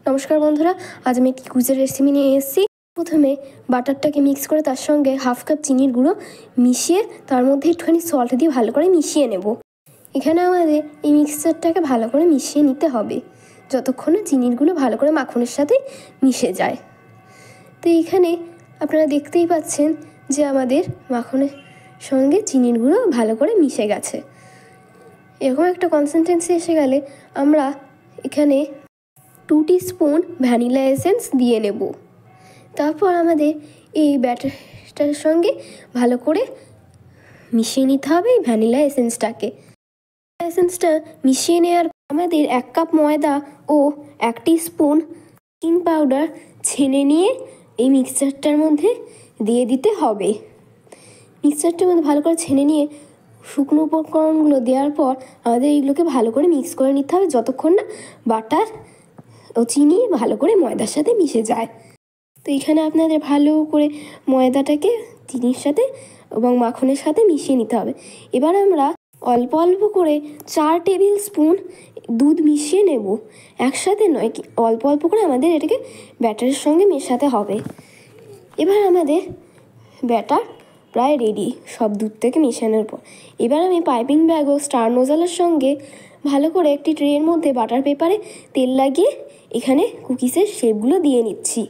নমস্কার বন্ধুরা, আজ আমি একটি কুইজের রেসিপি নিয়ে এসেছি। প্রথমে বাটারটাকে মিক্স করে তার সঙ্গে হাফ কাপ চিনির গুঁড়ো মিশিয়ে তার মধ্যে একটুখানি সল্ট দিয়ে ভালো করে মিশিয়ে নেব। এখানে আমাদের এই মিক্সচারটাকে ভালো করে মিশিয়ে নিতে হবে যতক্ষণ না চিনির গুঁড়ো ভালো করে মাখনের সাথে মিশে যায়। তো এখানে আপনারা দেখতেই পাচ্ছেন যে আমাদের মাখনের সঙ্গে চিনির গুঁড়ো ভালো করে মিশে গেছে। এরকম একটা কনসিস্টেন্সি এসে গেলে আমরা এখানে 2 টিস্পুন ভ্যানিলা এসেন্স দিয়ে নেব। তারপর আমাদের এই ব্যাটারটার সঙ্গে ভালো করে মিশিয়ে নিতে হবে এই ভ্যানিলা এসেন্সটা মিশিয়ে নেওয়ার আমাদের 1 কাপ ময়দা ও 1 টিস্পুন বেকিং পাউডার ছেনে নিয়ে এই মিক্সচারটার মধ্যে দিয়ে দিতে হবে। মিক্সচারটার মধ্যে ভালো করে ছেনে নিয়ে শুকনো উপকরণগুলো দেওয়ার পর আমাদের এইগুলোকে ভালো করে মিক্স করে নিতে হবে যতক্ষণ না বাটার ও চিনি ভালো করে ময়দার সাথে মিশে যায়। তো এখানে আপনাদের ভালো করে ময়দাটাকে চিনির সাথে এবং মাখনের সাথে মিশিয়ে নিতে হবে। এবার আমরা অল্প অল্প করে 4 টেবিল স্পুন দুধ মিশিয়ে নেব, একসাথে নয়, অল্প অল্প করে আমাদের এটাকে ব্যাটারের সঙ্গে মেশাতে হবে। এবার আমাদের ব্যাটার প্রায় রেডি সব দুধ থেকে মেশানোর পর। এবার আমি পাইপিং ব্যাগ ও স্টার নোজলের সঙ্গে ভালো করে একটি ট্রের মধ্যে বাটার পেপারে তেল লাগিয়ে এখানে কুকিজের শেপগুলো দিয়ে নিচ্ছি।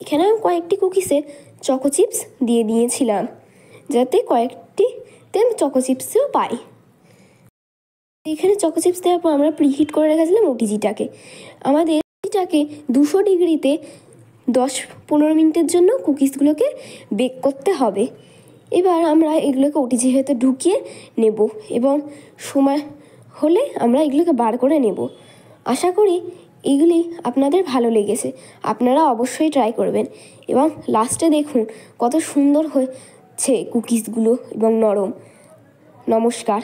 এখানে আমি কয়েকটি কুকিজে চকো চিপস দিয়ে দিয়েছিলাম যাতে কয়েকটিতে চকো চিপসও পাই। এখানে চকো চিপস দেওয়ার পর আমরা প্রিহিট করে রেখেছিলাম ওটিজিটাকে। আমাদের ওটিজিটাকে 200 ডিগ্রিতে 10-15 মিনিটের জন্য কুকিজগুলোকে বেক করতে হবে। এবার আমরা এগুলোকে ওটিজির ভেতর ঢুকিয়ে নেব এবং সময় হলে আমরা এগুলোকে বার করে নেব। আশা করি এগুলি আপনাদের ভালো লেগেছে, আপনারা অবশ্যই ট্রাই করবেন। এবং লাস্টে দেখুন কত সুন্দর হয়েছে কুকিজগুলো এবং নরম। নমস্কার।